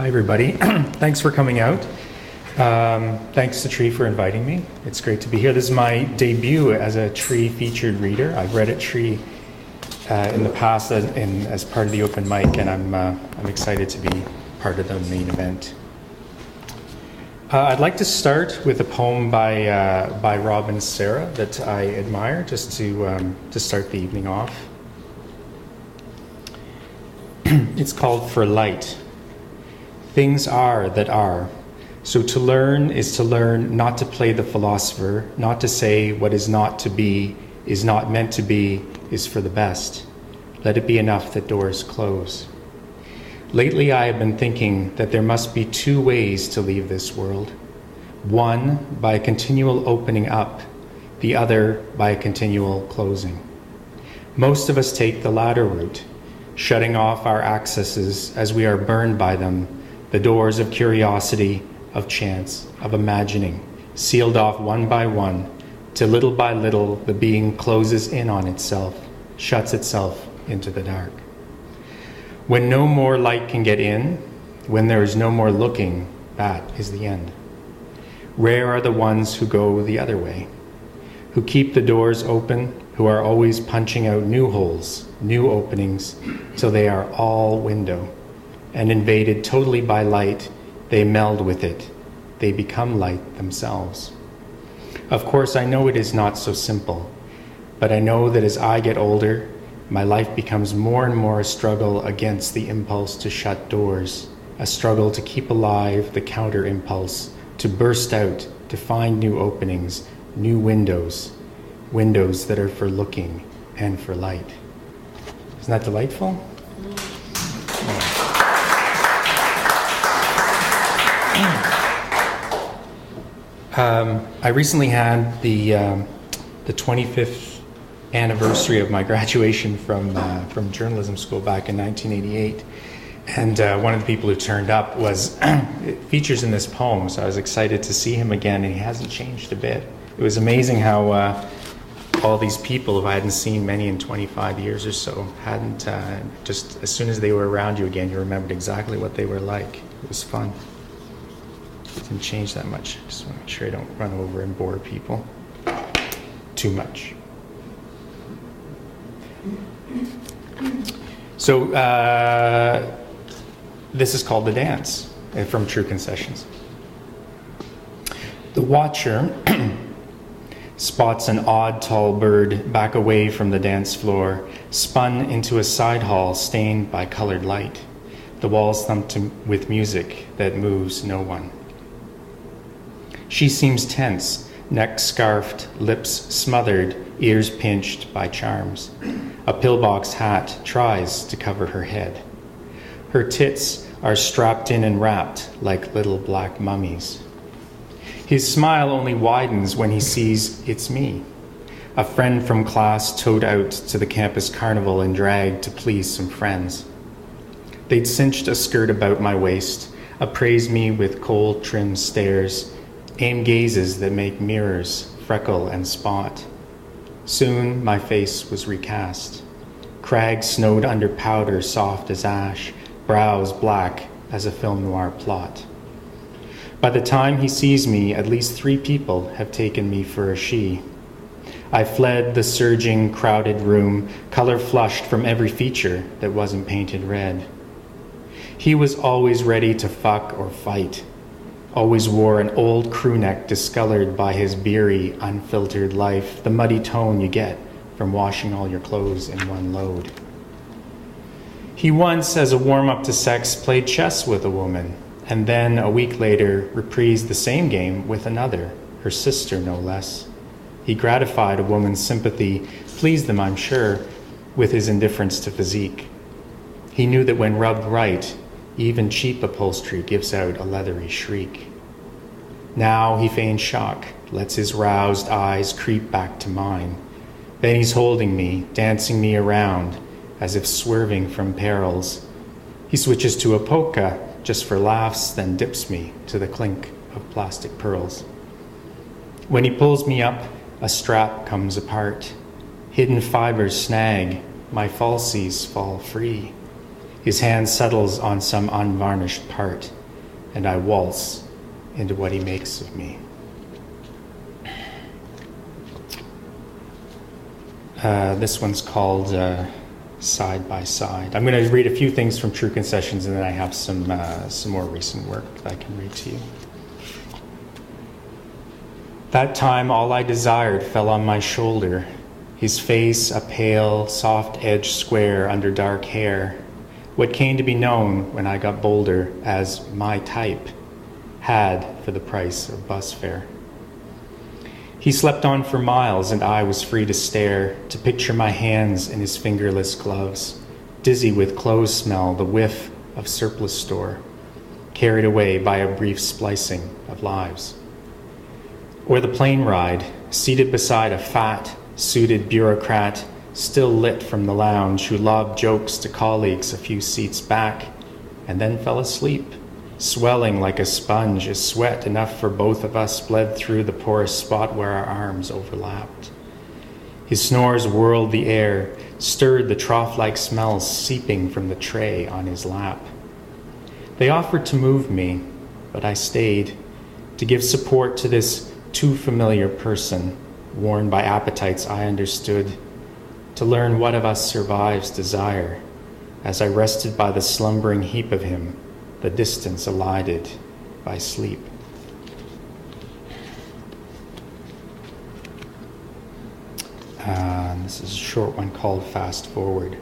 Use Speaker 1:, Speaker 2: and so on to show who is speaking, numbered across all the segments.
Speaker 1: Hi, everybody. Thanks for coming out. Thanks to Tree for inviting me. It's great to be here. This is my debut as a Tree featured reader. I've read at Tree in the past as part of the open mic, and I'm excited to be part of the main event. I'd like to start with a poem by Robin Sarah that I admire, just to start the evening off. It's called For Light. Things are that are. So to learn is to learn not to play the philosopher, not to say what is not to be, is not meant to be, is for the best. Let it be enough that doors close. Lately I have been thinking that there must be two ways to leave this world. One, by a continual opening up, the other by a continual closing. Most of us take the latter route, shutting off our accesses as we are burned by them, the doors of curiosity, of chance, of imagining, sealed off one by one, till little by little the being closes in on itself, shuts itself into the dark. When no more light can get in, when there is no more looking, that is the end. Rare are the ones who go the other way, who keep the doors open, who are always punching out new holes, new openings, till they are all window. And invaded totally by light, they meld with it. They become light themselves. Of course, I know it is not so simple, but I know that as I get older, my life becomes more and more a struggle against the impulse to shut doors, a struggle to keep alive the counter impulse, to burst out, to find new openings, new windows, windows that are for looking and for light. Isn't that delightful? I recently had the 25th anniversary of my graduation from journalism school back in 1988, and one of the people who turned up was it features in this poem, so I was excited to see him again, and he hasn't changed a bit. It was amazing how all these people who I hadn't seen many in 25 years or so hadn't, just as soon as they were around you again, you remembered exactly what they were like. It was fun. It didn't change that much. Just want to make sure I don't run over and bore people too much. So this is called The Dance, from True Concessions. The watcher spots an odd tall bird back away from the dance floor, spun into a side hall stained by colored light. The walls thumped with music that moves no one. She seems tense, neck scarfed, lips smothered, ears pinched by charms. A pillbox hat tries to cover her head. Her tits are strapped in and wrapped like little black mummies. His smile only widens when he sees it's me, a friend from class towed out to the campus carnival and dragged to please some friends. They'd cinched a skirt about my waist, appraised me with cold, trim stares, aim gazes that make mirrors freckle and spot. Soon my face was recast. Crags snowed under powder soft as ash, brows black as a film noir plot. By the time he sees me, at least 3 people have taken me for a she. I fled the surging, crowded room, color flushed from every feature that wasn't painted red. He was always ready to fuck or fight, always wore an old crew neck discolored by his beery, unfiltered life, the muddy tone you get from washing all your clothes in one load. He once, as a warm-up to sex, played chess with a woman, and then, a week later, reprised the same game with another, her sister no less. He gratified a woman's sympathy, pleased them, I'm sure, with his indifference to physique. He knew that when rubbed right, even cheap upholstery gives out a leathery shriek. Now he feigns shock, lets his roused eyes creep back to mine. Then he's holding me, dancing me around, as if swerving from perils. He switches to a polka, just for laughs, then dips me to the clink of plastic pearls. When he pulls me up, a strap comes apart. Hidden fibers snag, my falsies fall free. His hand settles on some unvarnished part, and I waltz into what he makes of me. This one's called Side by Side. I'm going to read a few things from True Concessions, and then I have some more recent work that I can read to you. That time all I desired fell on my shoulder, his face a pale, soft-edged square under dark hair, what came to be known when I got bolder as my type, had for the price of bus fare. He slept on for miles, and I was free to stare, to picture my hands in his fingerless gloves, dizzy with clothes smell, the whiff of surplus store, carried away by a brief splicing of lives. Or the plane ride, seated beside a fat, suited bureaucrat, still lit from the lounge, who lobbed jokes to colleagues a few seats back, and then fell asleep, swelling like a sponge, as sweat enough for both of us bled through the porous spot where our arms overlapped. His snores whirled the air, stirred the trough-like smells seeping from the tray on his lap. They offered to move me, but I stayed, to give support to this too familiar person, worn by appetites I understood, to learn what of us survives desire, as I rested by the slumbering heap of him, the distance elided by sleep. This is a short one called Fast Forward.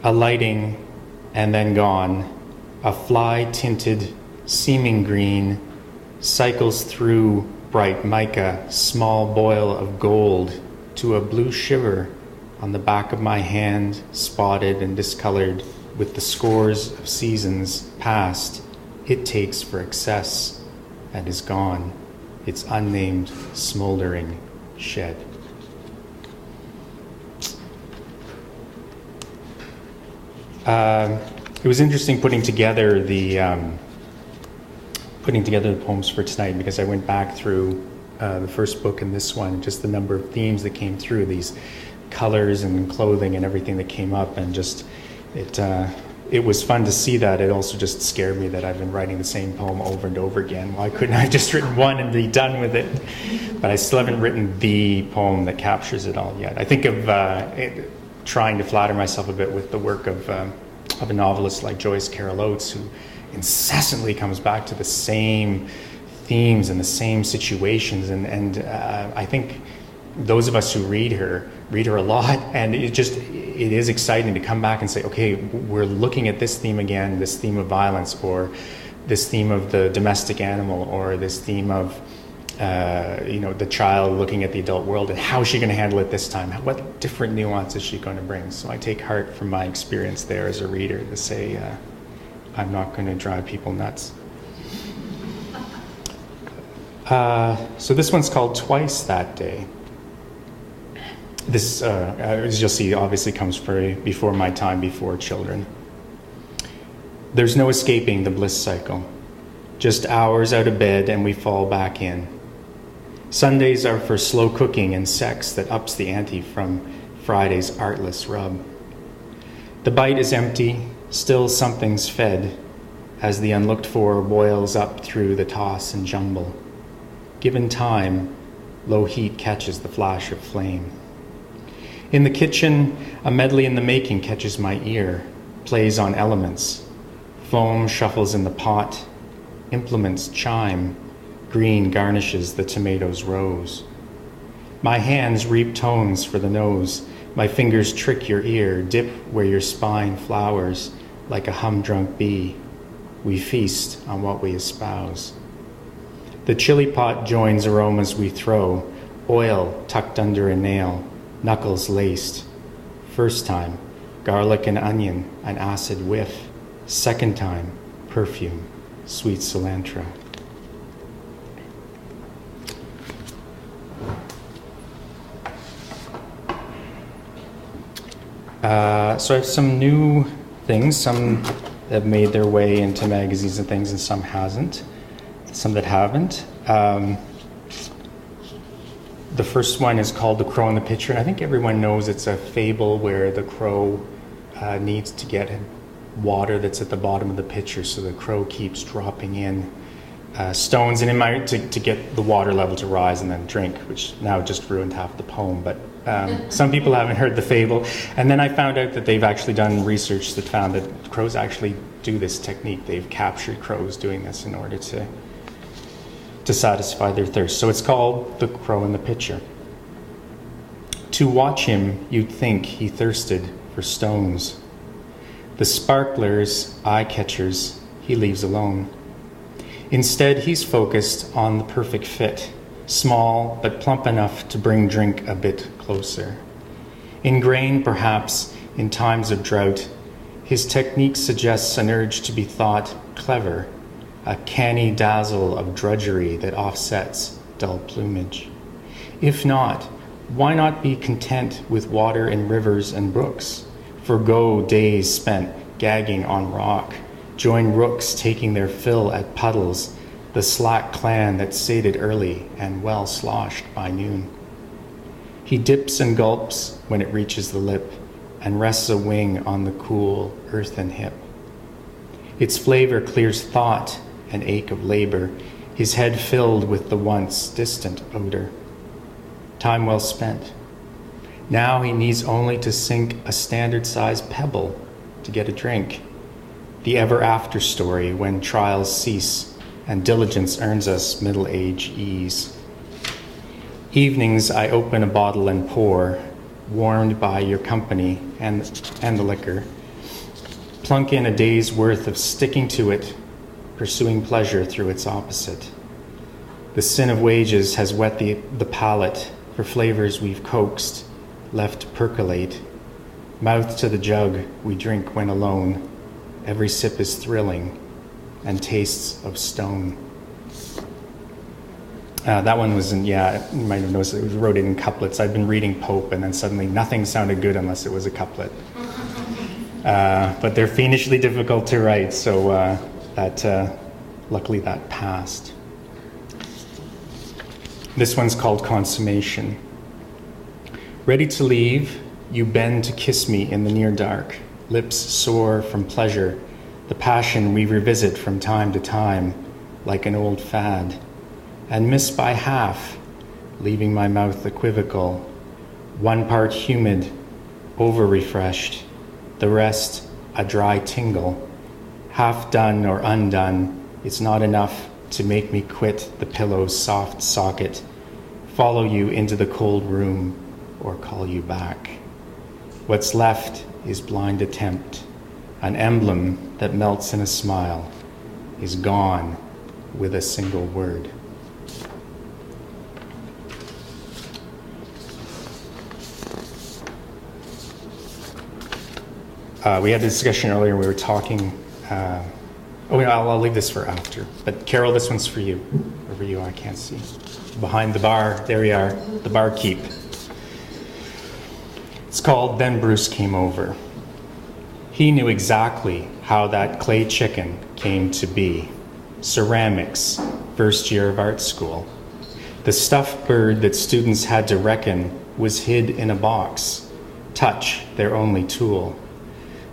Speaker 1: Alighting and then gone, a fly-tinted, seeming green, cycles through bright mica, small boil of gold, to a blue shiver on the back of my hand, spotted and discolored with the scores of seasons past it takes for excess, and is gone, its unnamed smoldering shed. It was interesting putting together the poems for tonight, because I went back through the first book and this one, just the number of themes that came through, these colors and clothing and everything that came up, and just it was fun to see that. It also just scared me that I've been writing the same poem over and over again. Why couldn't I have just written one and be done with it? But I still haven't written the poem that captures it all yet. I think of trying to flatter myself a bit with the work of a novelist like Joyce Carol Oates, who incessantly comes back to the same themes and the same situations, and I think those of us who read her a lot, and it is exciting to come back and say, okay, we're looking at this theme again, this theme of violence, or this theme of the domestic animal, or this theme of the child looking at the adult world, and how is she going to handle it this time? What different nuance is she going to bring? So I take heart from my experience there as a reader to say, I'm not going to drive people nuts. So this one's called Twice That Day. This, as you'll see, obviously comes before my time, before children. There's no escaping the bliss cycle. Just hours out of bed and we fall back in. Sundays are for slow cooking and sex that ups the ante from Friday's artless rub. The bite is empty, still something's fed, as the unlooked for boils up through the toss and jumble. Given time, low heat catches the flash of flame. In the kitchen, a medley in the making catches my ear, plays on elements. Foam shuffles in the pot, implements chime, green garnishes the tomatoes' rose. My hands reap tones for the nose, my fingers trick your ear, dip where your spine flowers, like a humdrunk bee. We feast on what we espouse. The chili pot joins aromas we throw, oil tucked under a nail, knuckles laced. First time, garlic and onion, an acid whiff. Second time, perfume, sweet cilantro. So I have some new things. Some have made their way into magazines and things, and some hasn't. Some that haven't. The first one is called The Crow in the Pitcher, and I think everyone knows it's a fable where the crow needs to get water that's at the bottom of the pitcher, so the crow keeps dropping in stones to get the water level to rise and then drink, which now just ruined half the poem. But some people haven't heard the fable. And then I found out that they've actually done research that found that crows actually do this technique. They've captured crows doing this in order to satisfy their thirst. So it's called The Crow in the Pitcher. To watch him, you'd think he thirsted for stones. The sparklers, eye-catchers, he leaves alone. Instead, he's focused on the perfect fit, small but plump enough to bring drink a bit closer. Ingrained, perhaps, in times of drought, his technique suggests an urge to be thought clever, a canny dazzle of drudgery that offsets dull plumage. If not, why not be content with water in rivers and brooks? Forgo days spent gagging on rock, join rooks taking their fill at puddles, the slack clan that sated early and well sloshed by noon. He dips and gulps when it reaches the lip and rests a wing on the cool earthen hip. Its flavor clears thought and ache of labor, his head filled with the once distant odor. Time well spent. Now he needs only to sink a standard-sized pebble to get a drink. The ever-after story when trials cease and diligence earns us middle-age ease. Evenings I open a bottle and pour, warmed by your company and the liquor. Plunk in a day's worth of sticking to it, pursuing pleasure through its opposite. The sin of wages has wet the palate for flavors we've coaxed, left to percolate. Mouth to the jug we drink when alone. Every sip is thrilling and tastes of stone. That one was you might have noticed it was wrote in couplets. I'd been reading Pope and then suddenly nothing sounded good unless it was a couplet. But they're fiendishly difficult to write, so luckily that passed. This one's called Consummation. Ready to leave, you bend to kiss me in the near dark, lips sore from pleasure, the passion we revisit from time to time, like an old fad, and miss by half, leaving my mouth equivocal, one part humid, over-refreshed, the rest a dry tingle. Half done or undone, it's not enough to make me quit the pillow's soft socket, follow you into the cold room, or call you back. What's left is blind attempt, an emblem that melts in a smile, is gone with a single word. We had a discussion earlier, we were talking, I'll leave this for after, but Carol, this one's for you. Over you, I can't see. Behind the bar, there you are, the barkeep. It's called Then Bruce Came Over. He knew exactly how that clay chicken came to be. Ceramics, first year of art school. The stuffed bird that students had to reckon was hid in a box. Touch, their only tool.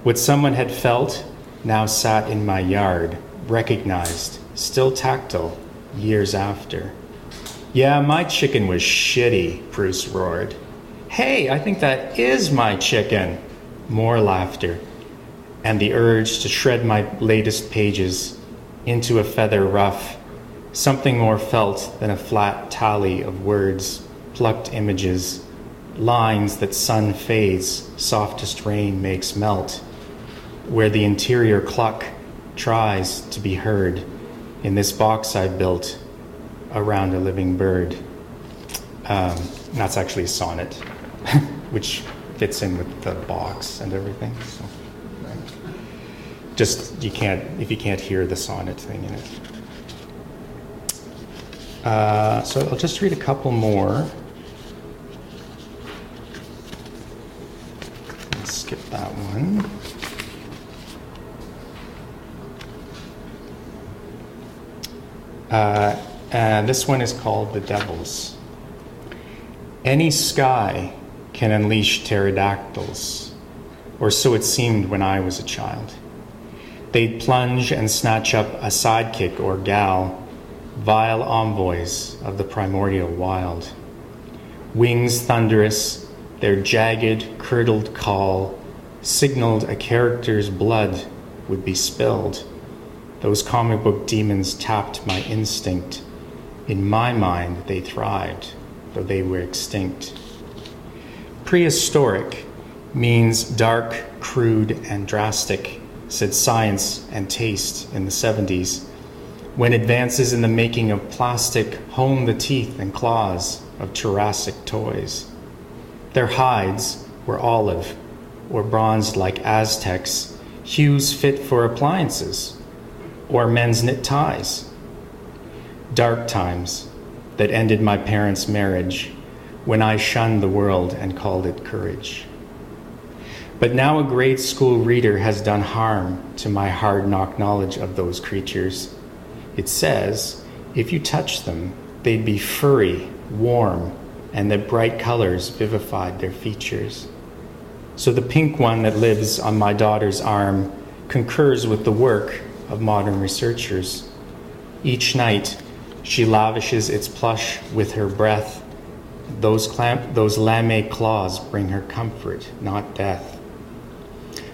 Speaker 1: What someone had felt now sat in my yard, recognized, still tactile, years after. Yeah, my chicken was shitty, Bruce roared. Hey, I think that is my chicken. More laughter, and the urge to shred my latest pages into a feather ruff, something more felt than a flat tally of words, plucked images, lines that sun fades, softest rain makes melt, where the interior cluck tries to be heard in this box I built around a living bird. That's actually a sonnet, which fits in with the box and everything. So, just if you can't hear the sonnet thing in it. So I'll just read a couple more. Let's skip that one. And this one is called The Devils. Any sky can unleash pterodactyls. or so it seemed when I was a child. They'd plunge and snatch up a sidekick or gal, vile envoys of the primordial wild. Wings thunderous, their jagged, curdled call signaled a character's blood would be spilled. Those comic book demons tapped my instinct. In my mind, they thrived, though they were extinct. Prehistoric means dark, crude, and drastic, said science and taste in the 70s, when advances in the making of plastic honed the teeth and claws of Jurassic toys. Their hides were olive or bronzed like Aztecs, hues fit for appliances or men's knit ties. Dark times that ended my parents' marriage when I shunned the world and called it courage. But now a grade school reader has done harm to my hard-knock knowledge of those creatures. It says, if you touch them, they'd be furry, warm, and that bright colors vivified their features. So the pink one that lives on my daughter's arm concurs with the work of modern researchers. Each night, she lavishes its plush with her breath. Those lame claws bring her comfort, not death.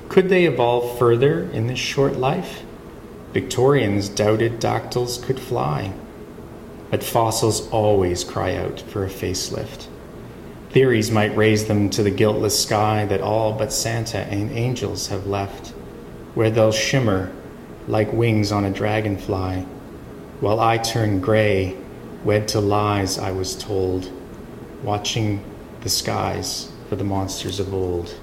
Speaker 1: Could they evolve further in this short life? Victorians doubted dactyls could fly, but fossils always cry out for a facelift. Theories might raise them to the guiltless sky that all but Santa and angels have left, where they'll shimmer like wings on a dragonfly, while I turn gray, wed to lies I was told, watching the skies for the monsters of old.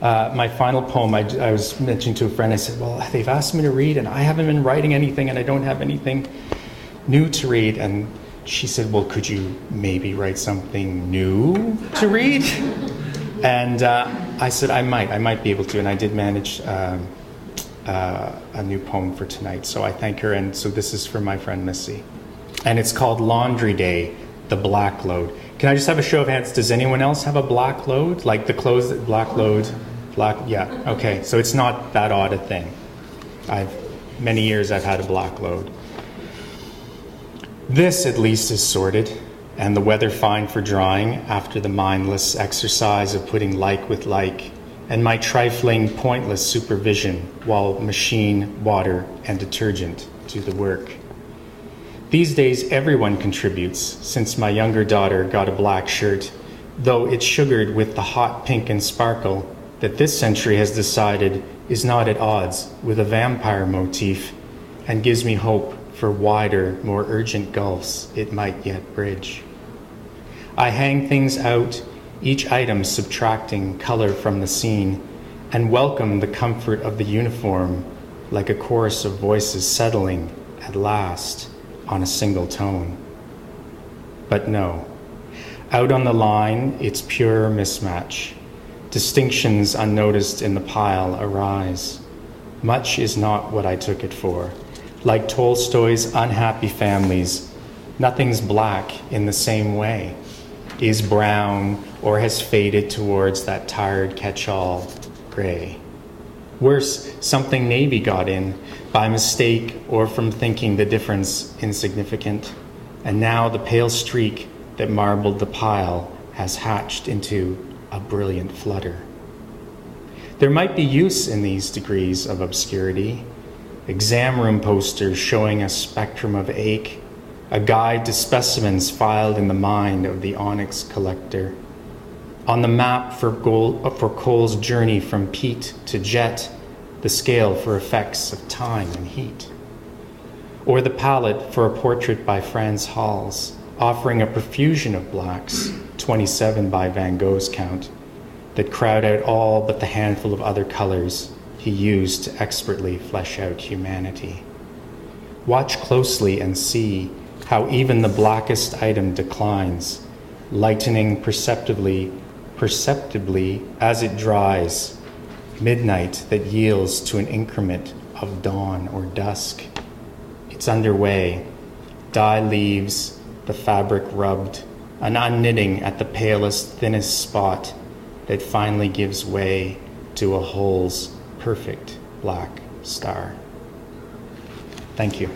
Speaker 1: My final poem, I was mentioning to a friend, I said, well, they've asked me to read and I haven't been writing anything and I don't have anything new to read. And she said, well, could you maybe write something new to read? And I said, I might be able to. And I did manage a new poem for tonight. So I thank her. And so this is for my friend Missy. And it's called Laundry Day, the Black Load. Can I just have a show of hands? Does anyone else have a black load? Like the clothes that black load? Yeah, okay. So it's not that odd a thing. Many years I've had a black load. This at least is sorted, and the weather fine for drying after the mindless exercise of putting like with like, and my trifling, pointless supervision while machine, water, and detergent do the work. These days, everyone contributes, since my younger daughter got a black shirt, though it's sugared with the hot pink and sparkle that this century has decided is not at odds with a vampire motif and gives me hope for wider, more urgent gulfs it might yet bridge. I hang things out, each item subtracting color from the scene, and welcome the comfort of the uniform like a chorus of voices settling at last on a single tone. But no, out on the line, it's pure mismatch. Distinctions unnoticed in the pile arise. Much is not what I took it for. Like Tolstoy's unhappy families, nothing's black in the same way, is brown or has faded towards that tired catch-all gray. Worse, something navy got in by mistake or from thinking the difference insignificant, and now the pale streak that marbled the pile has hatched into a brilliant flutter. There might be use in these degrees of obscurity. Exam room posters showing a spectrum of ache, a guide to specimens filed in the mind of the onyx collector. On the map for Cole's journey from peat to jet, the scale for effects of time and heat. Or the palette for a portrait by Franz Hals, offering a profusion of blacks, 27 by Van Gogh's count, that crowd out all but the handful of other colors he used to expertly flesh out humanity. Watch closely and see how even the blackest item declines, lightening perceptibly as it dries, midnight that yields to an increment of dawn or dusk. It's underway. Dye leaves, the fabric rubbed, an unknitting at the palest, thinnest spot, that finally gives way to a whole's perfect black star. Thank you.